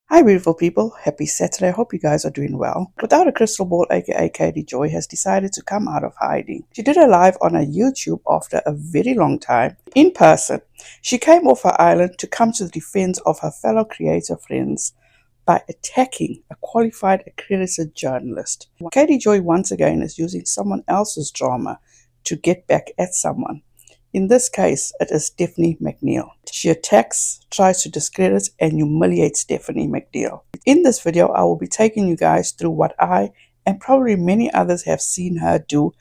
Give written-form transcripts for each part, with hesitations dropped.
Hi beautiful people, happy Saturday. I hope you guys are doing well. Without a Crystal Ball, aka Katie Joy, has decided to come out of hiding. She did a live on her YouTube after a very long time, in person. She came off her island to come to the defense of her fellow creator friends by attacking a qualified accredited journalist. Katie Joy once again is using someone else's drama to get back at someone. In this case, it is Stephanie McNeel. She attacks, tries to discredit, and humiliate Stephanie McNeel. In this video, I will be taking you guys through what I and probably many others have seen her do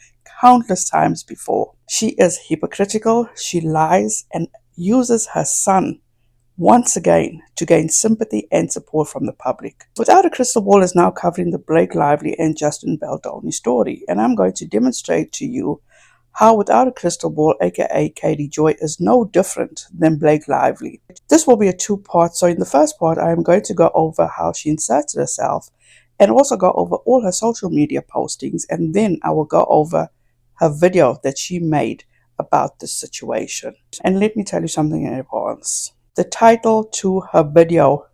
countless times before. She is hypocritical, she lies, and uses her son once again to gain sympathy and support from the public. Without a Crystal Ball is now covering the Blake Lively and Justin Baldoni story, and I'm going to demonstrate to you how Without a Crystal Ball, aka Katie Joy, is no different than Blake Lively. This will be a two-part, so in the first part I am going to go over how she inserted herself and also go over all her social media postings, and then I will go over her video that she made about this situation. And let me tell you something in advance. The title to her video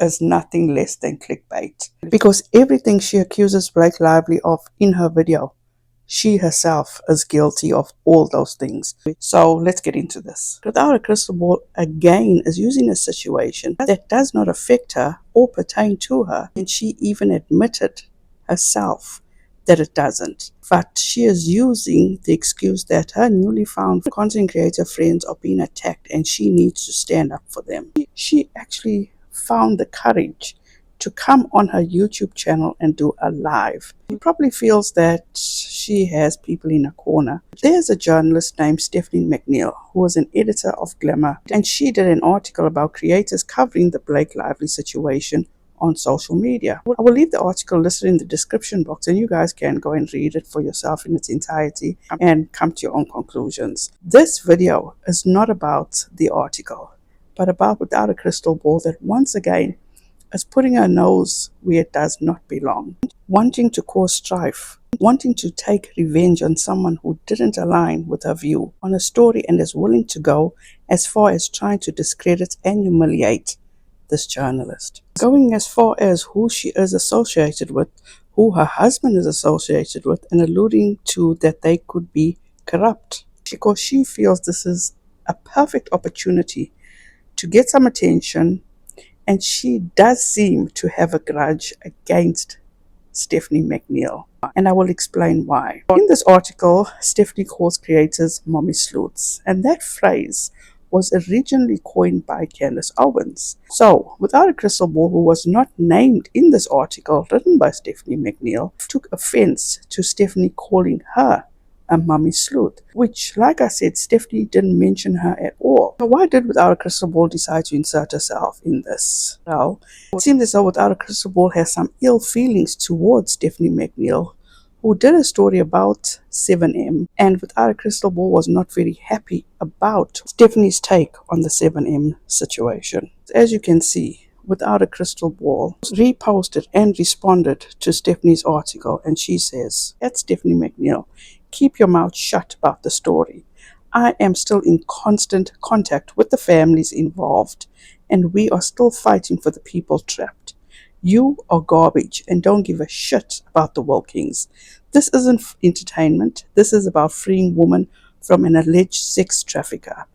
is nothing less than clickbait, because everything she accuses Blake Lively of in her video, she herself is guilty of all those things. So let's get into this. Without a Crystal Ball again is using a situation that does not affect her or pertain to her, and she even admitted herself that it doesn't. But she is using the excuse that her newly found content creator friends are being attacked and she needs to stand up for them. She actually found the courage to come on her YouTube channel and do a live. She probably feels that she has people in her corner. There's a journalist named Stephanie McNeel who was an editor of Glamour, and she did an article about creators covering the Blake Lively situation on social media. I will leave the article listed in the description box, and you guys can go and read it for yourself in its entirety and come to your own conclusions. This video is not about the article, but about Without a Crystal Ball that once again is putting her nose where it does not belong, wanting to cause strife, wanting to take revenge on someone who didn't align with her view on a story, and is willing to go as far as trying to discredit and humiliate this journalist. Going as far as who she is associated with, who her husband is associated with, and alluding to that they could be corrupt, because she feels this is a perfect opportunity to get some attention. And she does seem to have a grudge against Stephanie McNeel, and I will explain why. In this article, Stephanie calls creators mommy sleuths, and that phrase was originally coined by Candace Owens. So, Without a Crystal Ball, who was not named in this article written by Stephanie McNeel, took offense to Stephanie calling her a mummy sleuth, which, like I said, Stephanie didn't mention her at all. So why did Without a Crystal Ball decide to insert herself in this? Well, it seems as though Without a Crystal Ball has some ill feelings towards Stephanie McNeel, who did a story about 7M, and Without a Crystal Ball was not very happy about Stephanie's take on the 7M situation. As you can see, Without a Crystal Ball reposted and responded to Stephanie's article, and she says, at Stephanie McNeel, keep your mouth shut about the story. I am still in constant contact with the families involved, and we are still fighting for the people trapped. You are garbage and don't give a shit about the Wilkings. This isn't entertainment. This is about freeing women from an alleged sex trafficker.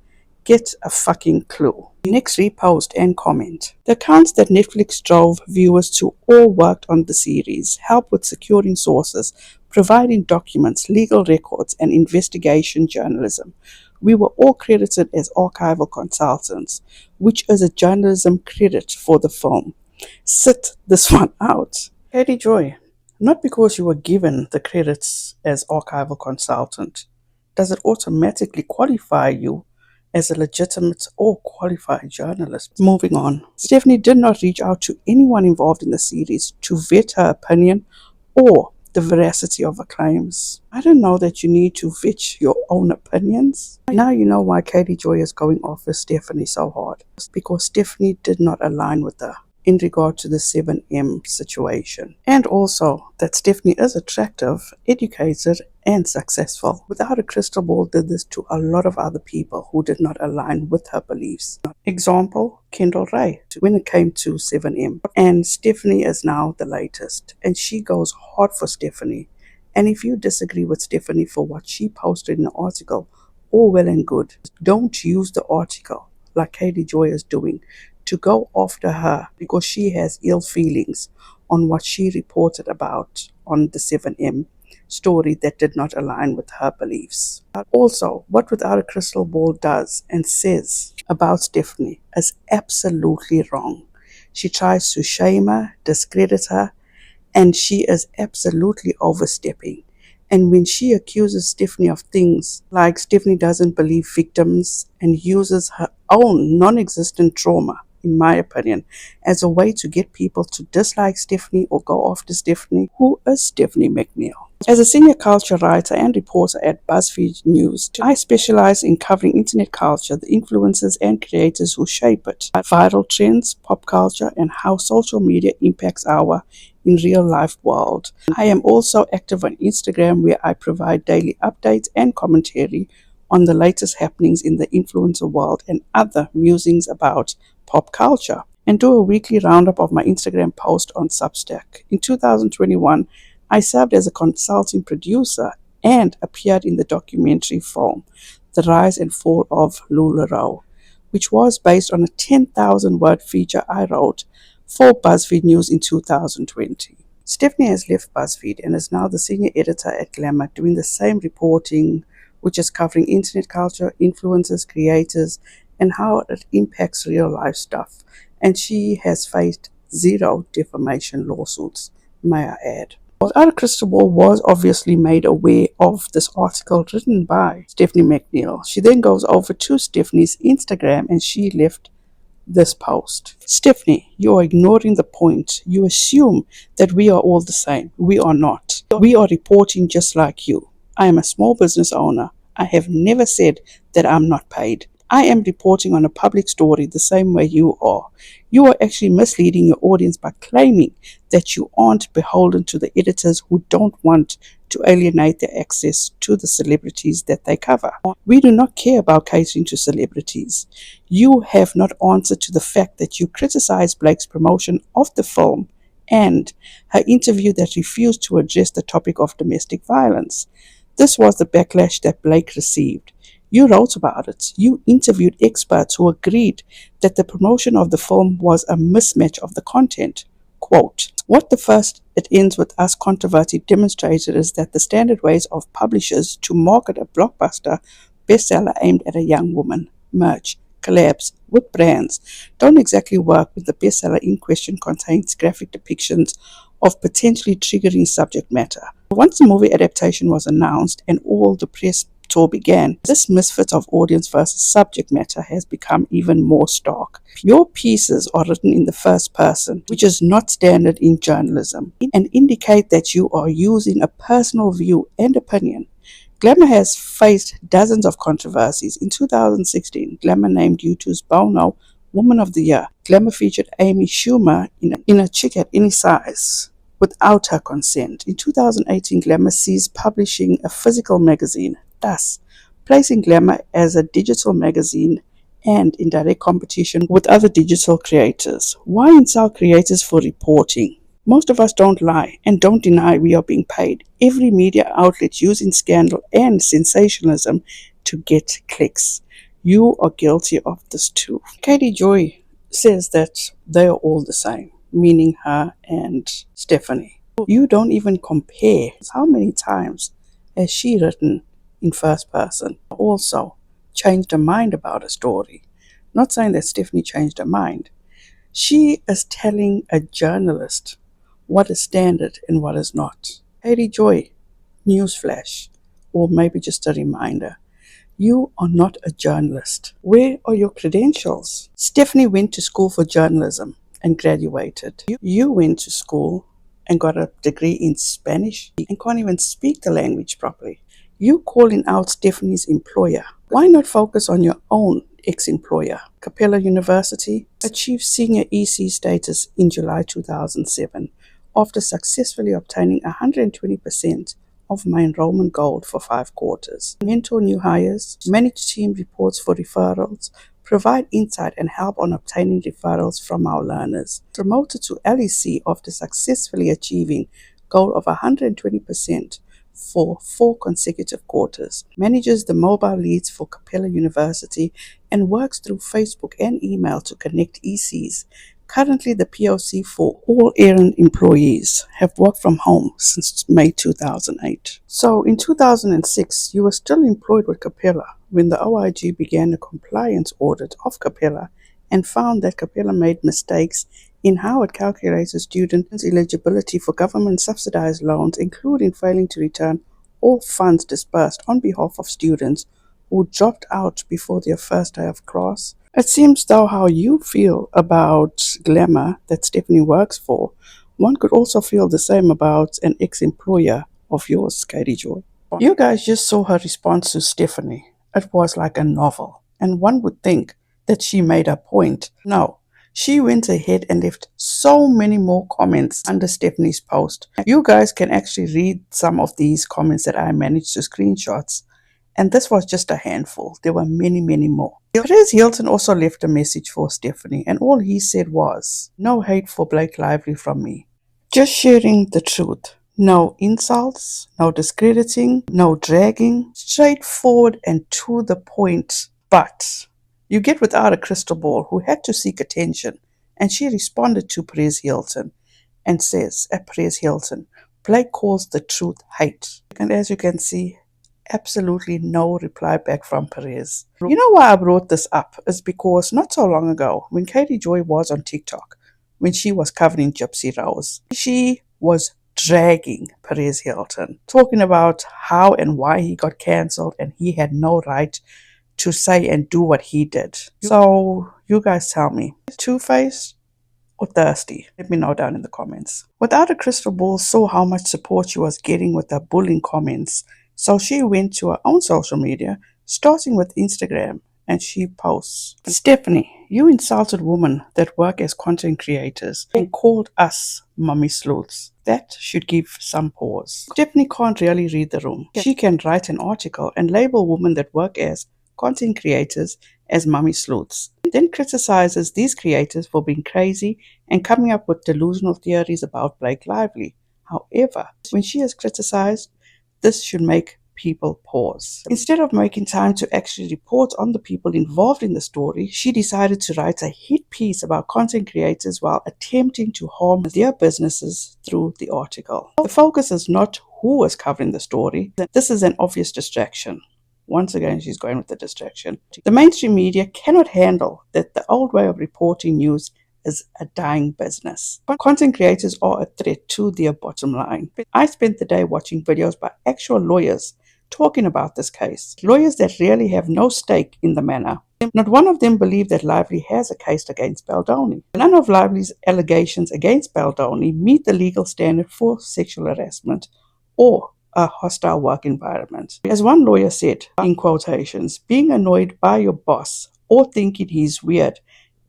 Get a fucking clue. Next repost and comment. The accounts that Netflix drove viewers to all worked on the series, helped with securing sources, providing documents, legal records, and investigation journalism. We were all credited as archival consultants, which is a journalism credit for the film. Sit this one out. Katie Joy, not because you were given the credits as archival consultant, does it automatically qualify you as a legitimate or qualified journalist. Moving on. Stephanie did not reach out to anyone involved in the series to vet her opinion or the veracity of her claims. I don't know that you need to vet your own opinions. Now you know why Katie Joy is going after Stephanie so hard. It's because Stephanie did not align with her in regard to the 7M situation. And also that Stephanie is attractive, educated, and successful. Without a Crystal Ball did this to a lot of other people who did not align with her beliefs. Example, Kendall Ray, when it came to 7M. And Stephanie is now the latest, and she goes hard for Stephanie. And if you disagree with Stephanie for what she posted in the article, all well and good. Don't use the article, like Katie Joy is doing, to go after her because she has ill feelings on what she reported about on the 7M story that did not align with her beliefs. Also, what Without a Crystal Ball does and says about Stephanie is absolutely wrong. She tries to shame her, discredit her, and she is absolutely overstepping. And when she accuses Stephanie of things like Stephanie doesn't believe victims and uses her own non-existent trauma, in my opinion, as a way to get people to dislike Stephanie or go after Stephanie, who is Stephanie McNeel. As a senior culture writer and reporter at BuzzFeed News, I specialize in covering internet culture, the influencers and creators who shape it, viral trends, pop culture, and how social media impacts our in real life world. I am also active on Instagram, where I provide daily updates and commentary on the latest happenings in the influencer world and other musings about pop culture, and do a weekly roundup of my Instagram post on Substack. In 2021, I served as a consulting producer and appeared in the documentary film The Rise and Fall of LuLaRoe, which was based on a 10,000-word feature I wrote for BuzzFeed News in 2020. Stephanie has left BuzzFeed and is now the senior editor at Glamour, doing the same reporting, which is covering internet culture, influencers, creators, and how it impacts real life stuff. And she has faced 0 defamation lawsuits, may I add. Without a Crystal Ball was obviously made aware of this article written by Stephanie McNeel. She then goes over to Stephanie's Instagram and she left this post. Stephanie, you are ignoring the point. You assume that we are all the same. We are not. We are reporting just like you. I am a small business owner. I have never said that I'm not paid. I am reporting on a public story the same way you are. You are actually misleading your audience by claiming that you aren't beholden to the editors who don't want to alienate their access to the celebrities that they cover. We do not care about catering to celebrities. You have not answered to the fact that you criticized Blake's promotion of the film and her interview that refused to address the topic of domestic violence. This was the backlash that Blake received. You wrote about it. You interviewed experts who agreed that the promotion of the film was a mismatch of the content. Quote, what the first It Ends With Us controversy demonstrated is that the standard ways of publishers to market a blockbuster bestseller aimed at a young woman, merch, collabs with brands, don't exactly work when the bestseller in question contains graphic depictions of potentially triggering subject matter. Once the movie adaptation was announced and all the press tour began, this misfit of audience versus subject matter has become even more stark. Your pieces are written in the first person, which is not standard in journalism, and indicate that you are using a personal view and opinion. Glamour has faced dozens of controversies. In 2016, Glamour named U2's Bono Woman of the Year. Glamour featured Amy Schumer in A Chick at Any Size without her consent. In 2018, Glamour ceased publishing a physical magazine, thus placing Glamour as a digital magazine and in direct competition with other digital creators. Why insult creators for reporting? Most of us don't lie and don't deny we are being paid. Every media outlet using scandal and sensationalism to get clicks. You are guilty of this too. Katie Joy says that they are all the same, meaning her and Stephanie. You don't even compare. How many times has she written in first person? Also, changed her mind about a story. Not saying that Stephanie changed her mind. She is telling a journalist what is standard and what is not. Katie Joy, newsflash, or maybe just a reminder. You are not a journalist. Where are your credentials? Stephanie went to school for journalism and graduated. You went to school and got a degree in Spanish and can't even speak the language properly. You calling out Stephanie's employer. Why not focus on your own ex-employer? Capella University achieved senior EC status in July 2007 after successfully obtaining 120% of my enrollment goal for 5 quarters. Mentor new hires, manage team reports for referrals, provide insight and help on obtaining referrals from our learners. Promoted to LEC after successfully achieving goal of 120% for 4 consecutive quarters. Manages the mobile leads for Capella University and works through Facebook and email to connect ECs. Currently, the POC for all errand employees have worked from home since May 2008. So in 2006, you were still employed with Capella when the OIG began a compliance audit of Capella and found that Capella made mistakes in how it calculated students' eligibility for government-subsidized loans, including failing to return all funds disbursed on behalf of students who dropped out before their first day of class. It seems though how you feel about Glamour that Stephanie works for, one could also feel the same about an ex-employer of yours, Katie Joy. You guys just saw her response to Stephanie. It was like a novel, and one would think that she made her point. No, she went ahead and left so many more comments under Stephanie's post. You guys can actually read some of these comments that I managed to screenshot. And this was just a handful. There were many, many more. Perez Hilton also left a message for Stephanie, and all he said was, "No hate for Blake Lively from me. Just sharing the truth. No insults, no discrediting, no dragging. Straightforward and to the point. But you get without a crystal ball who had to seek attention." And she responded to Perez Hilton and says, at Perez Hilton, "Blake calls the truth hate." And as you can see, absolutely no reply back from Perez. You know why I brought this up is because not so long ago, when Katie Joy was on TikTok, when she was covering Gypsy Rose, she was dragging Perez Hilton, talking about how and why he got cancelled and he had no right to say and do what he did. So you guys tell me, two-faced or thirsty? Let me know down in the comments. Without a crystal ball saw how much support she was getting with her bullying comments, so she went to her own social media, starting with Instagram, and she posts, "Stephanie, you insulted women that work as content creators and called us mummy sleuths. That should give some pause." Stephanie can't really read the room. She can write an article and label women that work as content creators as mummy sleuths, then criticizes these creators for being crazy and coming up with delusional theories about Blake Lively. However, when she is criticized, this should make people pause. Instead of making time to actually report on the people involved in the story, she decided to write a hit piece about content creators while attempting to harm their businesses through the article. The focus is not who is covering the story. This is an obvious distraction. Once again, she's going with the distraction. The mainstream media cannot handle that the old way of reporting news is a dying business. But content creators are a threat to their bottom line. I spent the day watching videos by actual lawyers talking about this case. Lawyers that really have no stake in the matter. Not one of them believe that Lively has a case against Baldoni. None of Lively's allegations against Baldoni meet the legal standard for sexual harassment or a hostile work environment. As one lawyer said, in quotations, "Being annoyed by your boss or thinking he's weird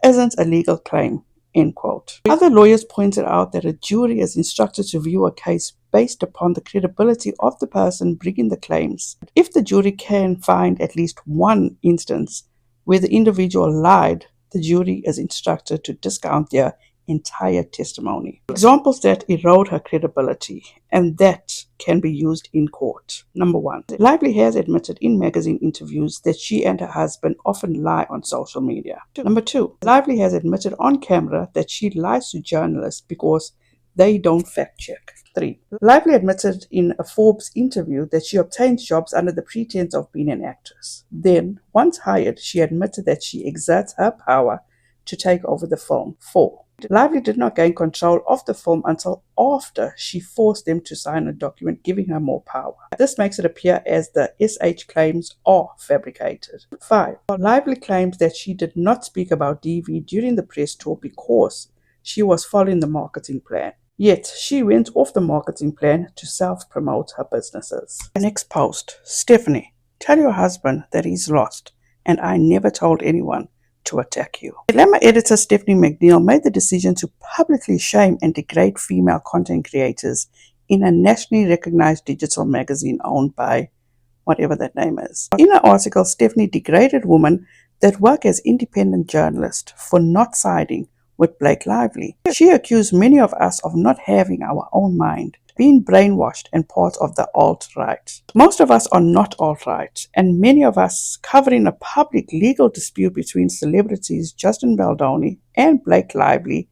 isn't a legal claim," end quote. Other lawyers pointed out that a jury is instructed to view a case based upon the credibility of the person bringing the claims. If the jury can find at least one instance where the individual lied, the jury is instructed to discount their entire testimony. Examples that erode her credibility and that can be used in court. Number 1. Lively has admitted in magazine interviews that she and her husband often lie on social media. Number 2. Lively has admitted on camera that she lies to journalists because they don't fact check. 3. Lively admitted in a Forbes interview that she obtains jobs under the pretense of being an actress. Then, once hired, she admitted that she exerts her power to take over the film. 4. Lively did not gain control of the film until after she forced them to sign a document giving her more power. This makes it appear as the SH claims are fabricated. 5. Lively claims that she did not speak about DV during the press tour because she was following the marketing plan. Yet, she went off the marketing plan to self-promote her businesses. The next post. "Stephanie, tell your husband that he's lost, and I never told anyone to attack you." Glamour editor Stephanie McNeel made the decision to publicly shame and degrade female content creators in a nationally recognized digital magazine owned by whatever that name is. In an article, Stephanie degraded women that work as independent journalists for not siding with Blake Lively. She accused many of us of not having our own mind, being brainwashed and part of the alt-right. Most of us are not alt-right, and many of us covering a public legal dispute between celebrities Justin Baldoni and Blake Lively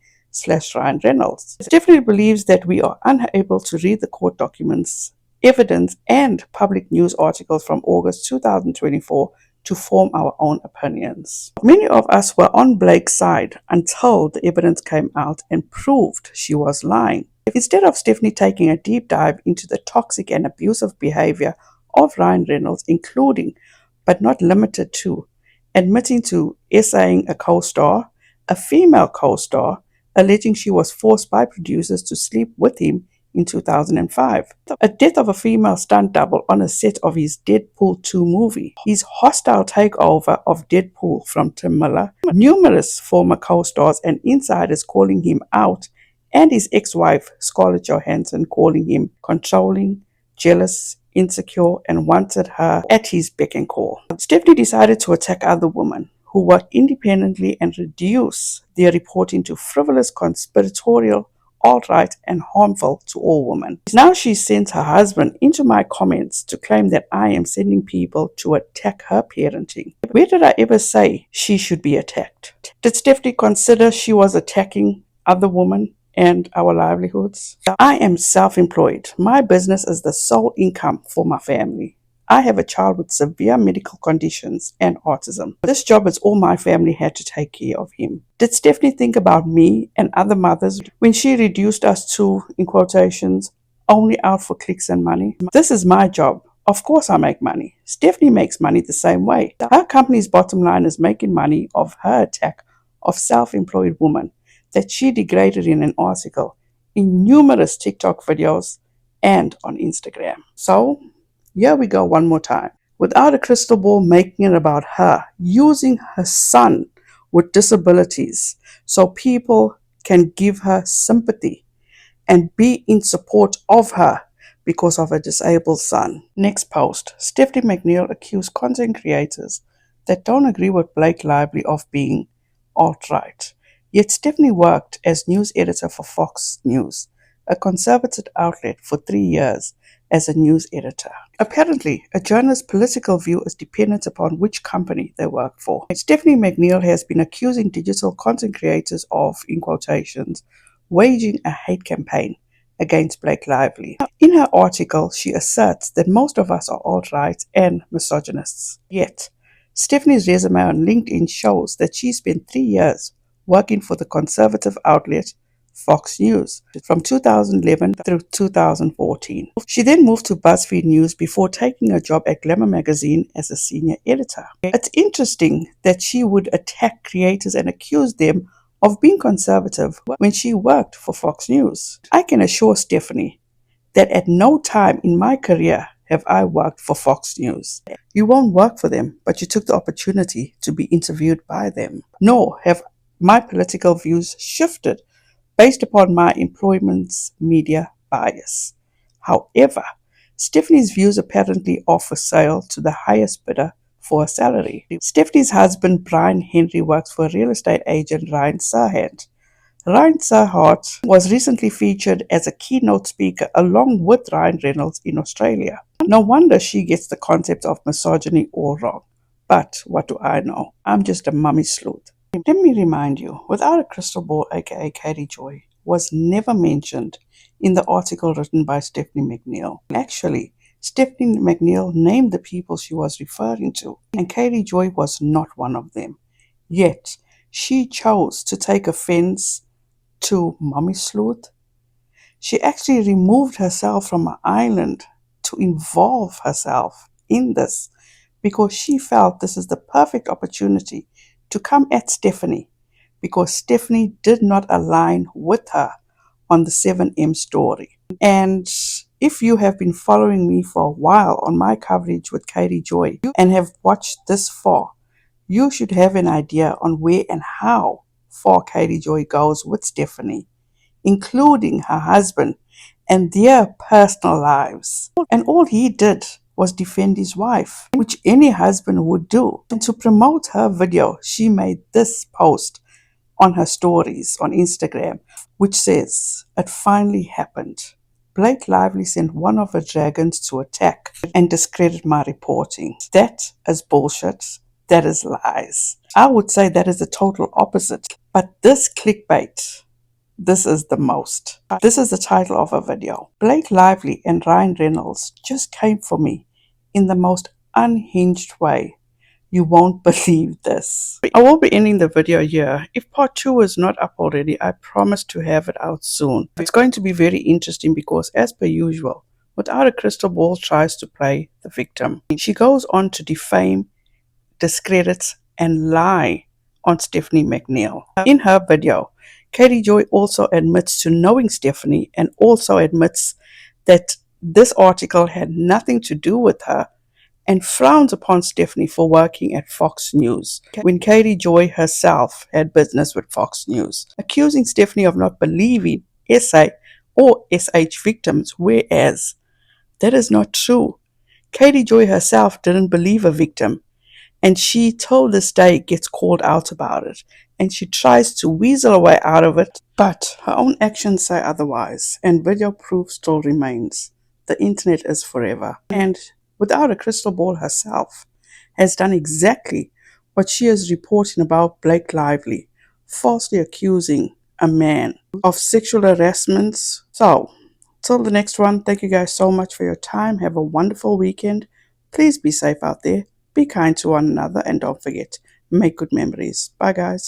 / Ryan Reynolds. Stephanie believes that we are unable to read the court documents, evidence, and public news articles from August 2024 to form our own opinions. Many of us were on Blake's side until the evidence came out and proved she was lying. Instead of Stephanie taking a deep dive into the toxic and abusive behavior of Ryan Reynolds, including but not limited to admitting to essaying a co-star, a female co-star, alleging she was forced by producers to sleep with him in 2005, a death of a female stunt double on a set of his Deadpool 2 movie, his hostile takeover of Deadpool from Tim Miller, numerous former co-stars and insiders calling him out, and his ex-wife Scarlett Johansson calling him controlling, jealous, insecure, and wanted her at his beck and call. Stephanie decided to attack other women who work independently and reduce their reporting to frivolous, conspiratorial, alt-right, and harmful to all women. Now she sends her husband into my comments to claim that I am sending people to attack her parenting. Where did I ever say she should be attacked? Did Stephanie consider she was attacking other women and our livelihoods? I am self-employed. My business is the sole income for my family. I have a child with severe medical conditions and autism. This job is all my family had to take care of him. Did Stephanie think about me and other mothers when she reduced us to, in quotations, only out for clicks and money? This is my job. Of course I make money. Stephanie makes money the same way. Her company's bottom line is making money of her attack of self-employed women that she degraded in an article, in numerous TikTok videos, and on Instagram. So, here we go one more time. Without a crystal ball, making it about her, using her son with disabilities so people can give her sympathy and be in support of her because of a disabled son. Next post, Stephanie McNeel accused content creators that don't agree with Blake Lively of being alt-right. Yet Stephanie worked as news editor for Fox News, a conservative outlet, for 3 years as a news editor. Apparently, a journalist's political view is dependent upon which company they work for. Stephanie McNeel has been accusing digital content creators of, in quotations, waging a hate campaign against Blake Lively. In her article, she asserts that most of us are alt-right and misogynists. Yet, Stephanie's resume on LinkedIn shows that she spent 3 years working for the conservative outlet Fox News from 2011 through 2014. She then moved to BuzzFeed News before taking a job at Glamour magazine as a senior editor. It's interesting that she would attack creators and accuse them of being conservative when she worked for Fox News. I can assure Stephanie that at no time in my career have I worked for Fox News. You won't work for them, but you took the opportunity to be interviewed by them. Nor have my political views shifted based upon my employment's media bias. However, Stephanie's views apparently are for sale to the highest bidder for a salary. Stephanie's husband, Brian Henry, works for real estate agent Ryan Serhant. Ryan Serhant was recently featured as a keynote speaker along with Ryan Reynolds in Australia. No wonder she gets the concept of misogyny all wrong. But what do I know? I'm just a mummy sleuth. Let me remind you, Without a Crystal Ball, aka Katie Joy, was never mentioned in the article written by Stephanie McNeel. Actually, Stephanie McNeel named the people she was referring to, and Katie Joy was not one of them. Yet, she chose to take offense to Mummy Sleuth. She actually removed herself from an island to involve herself in this because she felt this is the perfect opportunity to come at Stephanie because Stephanie did not align with her on the 7M story. And if you have been following me for a while on my coverage with Katie Joy and have watched this far, you should have an idea on where and how far Katie Joy goes with Stephanie, including her husband and their personal lives. And all he did was defend his wife, which any husband would do. And to promote her video, she made this post on her stories on Instagram, which says, "It finally happened. Blake Lively sent one of her dragons to attack and discredit my reporting. That is bullshit. That is lies." I would say that is the total opposite. But this clickbait, this is the most. This is the title of a video. Blake Lively and Ryan Reynolds just came for me in the most unhinged way. You won't believe this. I will be ending the video here. If part 2 is not up already, I promise to have it out soon. It's going to be very interesting because, as per usual, Without a Crystal Ball tries to play the victim. She goes on to defame, discredits, and lie on Stephanie McNeel. In her video, Katie Joy also admits to knowing Stephanie and also admits that this article had nothing to do with her and frowns upon Stephanie for working at Fox News, when Katie Joy herself had business with Fox News, accusing Stephanie of not believing SA or SH victims, whereas that is not true. Katie Joy herself didn't believe a victim, and she till this day gets called out about it, and she tries to weasel her way out of it, but her own actions say otherwise, and video proof still remains. The internet is forever, and Without a Crystal Ball herself has done exactly what she is reporting about Blake Lively, falsely accusing a man of sexual harassment. So, till the next one, thank you guys so much for your time. Have a wonderful weekend. Please be safe out there. Be kind to one another, and don't forget, make good memories. Bye, guys.